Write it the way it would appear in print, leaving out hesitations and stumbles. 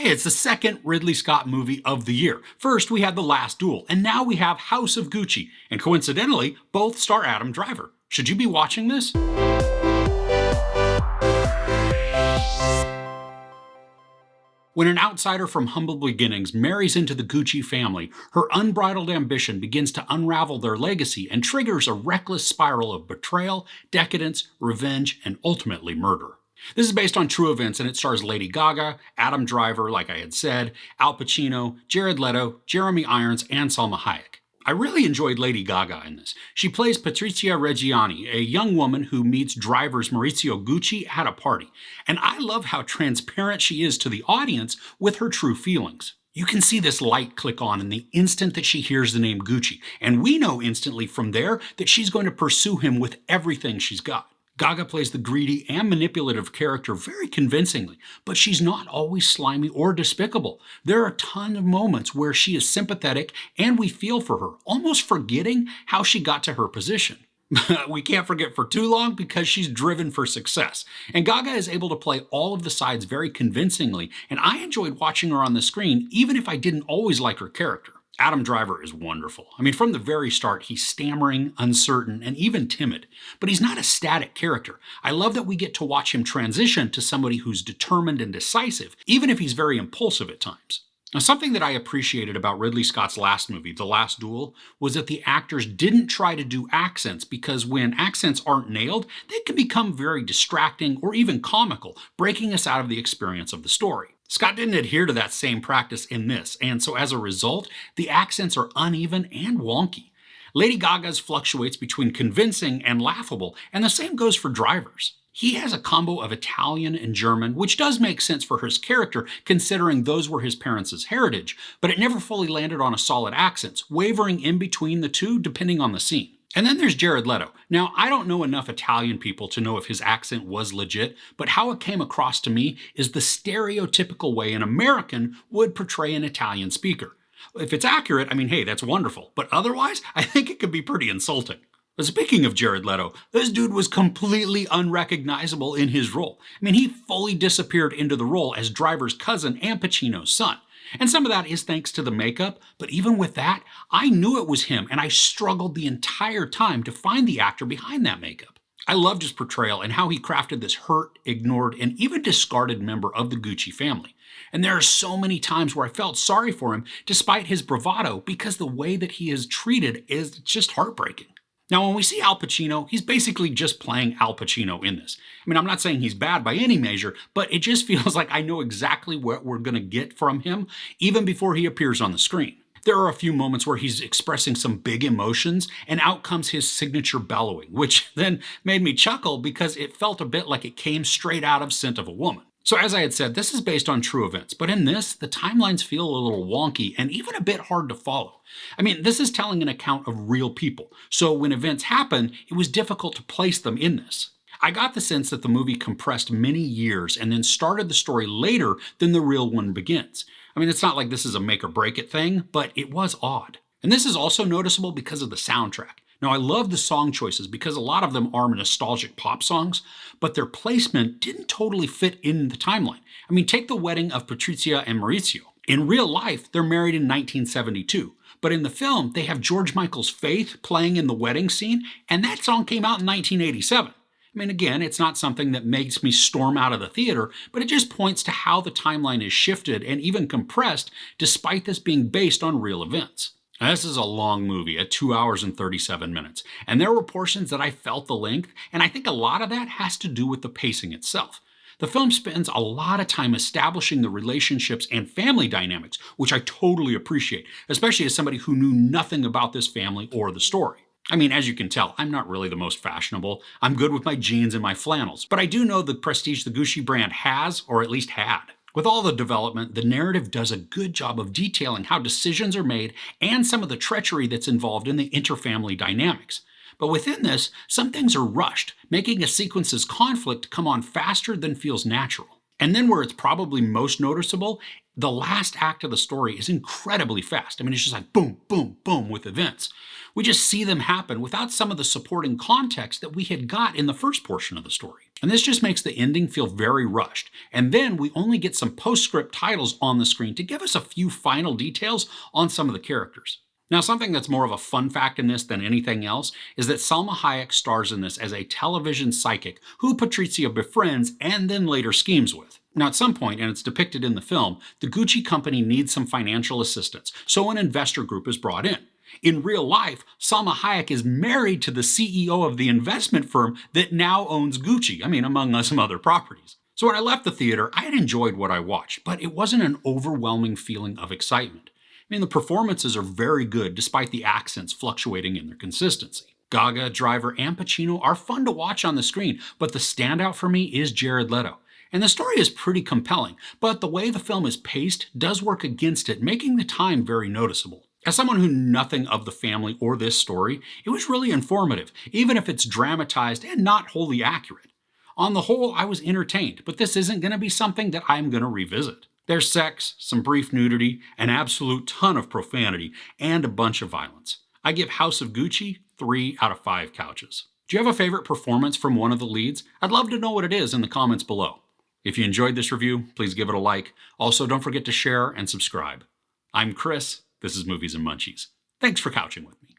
Hey, it's the second Ridley Scott movie of the year. First, we had The Last Duel, and now we have House of Gucci, and coincidentally, both star Adam Driver. Should you be watching this? When an outsider from humble beginnings marries into the Gucci family, her unbridled ambition begins to unravel their legacy and triggers a reckless spiral of betrayal, decadence, revenge, and ultimately murder. This is based on true events and it stars Lady Gaga, Adam Driver, like I had said, Al Pacino, Jared Leto, Jeremy Irons, and Salma Hayek. I really enjoyed Lady Gaga in this. She plays Patrizia Reggiani, a young woman who meets Driver's Maurizio Gucci at a party. And I love how transparent she is to the audience with her true feelings. You can see this light click on in the instant that she hears the name Gucci, and we know instantly from there that she's going to pursue him with everything she's got. Gaga plays the greedy and manipulative character very convincingly, but she's not always slimy or despicable. There are a ton of moments where she is sympathetic and we feel for her, almost forgetting how she got to her position. We can't forget for too long because she's driven for success. And Gaga is able to play all of the sides very convincingly, and I enjoyed watching her on the screen even if I didn't always like her character. Adam Driver is wonderful. I mean, from the very start, he's stammering, uncertain, and even timid. But he's not a static character. I love that we get to watch him transition to somebody who's determined and decisive, even if he's very impulsive at times. Now, something that I appreciated about Ridley Scott's last movie, The Last Duel, was that the actors didn't try to do accents because when accents aren't nailed, they can become very distracting or even comical, breaking us out of the experience of the story. Scott didn't adhere to that same practice in this, and so as a result, the accents are uneven and wonky. Lady Gaga's fluctuates between convincing and laughable, and the same goes for Driver's. He has a combo of Italian and German, which does make sense for his character considering those were his parents' heritage, but it never fully landed on a solid accent, wavering in between the two depending on the scene. And then there's Jared Leto. Now, I don't know enough Italian people to know if his accent was legit, but how it came across to me is the stereotypical way an American would portray an Italian speaker. If it's accurate, I mean, hey, that's wonderful, but otherwise, I think it could be pretty insulting. But speaking of Jared Leto, this dude was completely unrecognizable in his role. I mean, he fully disappeared into the role as Driver's cousin and Pacino's son. And some of that is thanks to the makeup, but even with that, I knew it was him and I struggled the entire time to find the actor behind that makeup. I loved his portrayal and how he crafted this hurt, ignored, and even discarded member of the Gucci family. And there are so many times where I felt sorry for him despite his bravado because the way that he is treated is just heartbreaking. Now, when we see Al Pacino, he's basically just playing Al Pacino in this. I mean, I'm not saying he's bad by any measure, but it just feels like I know exactly what we're going to get from him even before he appears on the screen. There are a few moments where he's expressing some big emotions, and out comes his signature bellowing, which then made me chuckle because it felt a bit like it came straight out of Scent of a Woman. So as I had said, this is based on true events, but in this, the timelines feel a little wonky and even a bit hard to follow. I mean, this is telling an account of real people, so when events happen, it was difficult to place them in this. I got the sense that the movie compressed many years and then started the story later than the real one begins. I mean, it's not like this is a make or break it thing, but it was odd. And this is also noticeable because of the soundtrack. Now, I love the song choices because a lot of them are nostalgic pop songs, but their placement didn't totally fit in the timeline. I mean, take the wedding of Patrizia and Maurizio. In real life, they're married in 1972, but in the film, they have George Michael's Faith playing in the wedding scene, and that song came out in 1987. I mean, again, it's not something that makes me storm out of the theater, but it just points to how the timeline is shifted and even compressed despite this being based on real events. Now, this is a long movie at 2 hours and 37 minutes, and there were portions that I felt the length, and I think a lot of that has to do with the pacing itself. The film spends a lot of time establishing the relationships and family dynamics, which I totally appreciate, especially as somebody who knew nothing about this family or the story. I mean, as you can tell, I'm not really the most fashionable. I'm good with my jeans and my flannels, but I do know the prestige the Gucci brand has, or at least had. With all the development, the narrative does a good job of detailing how decisions are made and some of the treachery that's involved in the interfamily dynamics. But within this, some things are rushed, making a sequence's conflict come on faster than feels natural. And then where it's probably most noticeable, the last act of the story is incredibly fast. I mean, it's just like boom, boom, boom with events. We just see them happen without some of the supporting context that we had got in the first portion of the story. And this just makes the ending feel very rushed. And then we only get some postscript titles on the screen to give us a few final details on some of the characters. Now, something that's more of a fun fact in this than anything else is that Salma Hayek stars in this as a television psychic who Patrizia befriends and then later schemes with. Now, at some point, and it's depicted in the film, the Gucci company needs some financial assistance, so an investor group is brought in. In real life, Salma Hayek is married to the CEO of the investment firm that now owns Gucci, among some other properties. So when I left the theater, I had enjoyed what I watched, but it wasn't an overwhelming feeling of excitement. The performances are very good despite the accents fluctuating in their consistency. Gaga, Driver, and Pacino are fun to watch on the screen, but the standout for me is Jared Leto. And the story is pretty compelling, but the way the film is paced does work against it, making the time very noticeable. As someone who knew nothing of the family or this story, it was really informative, even if it's dramatized and not wholly accurate. On the whole, I was entertained, but this isn't going to be something that I'm going to revisit. There's sex, some brief nudity, an absolute ton of profanity, and a bunch of violence. I give House of Gucci 3 out of 5 couches. Do you have a favorite performance from one of the leads? I'd love to know what it is in the comments below. If you enjoyed this review, please give it a like. Also, don't forget to share and subscribe. I'm Chris. This is Movies and Munchies. Thanks for couching with me.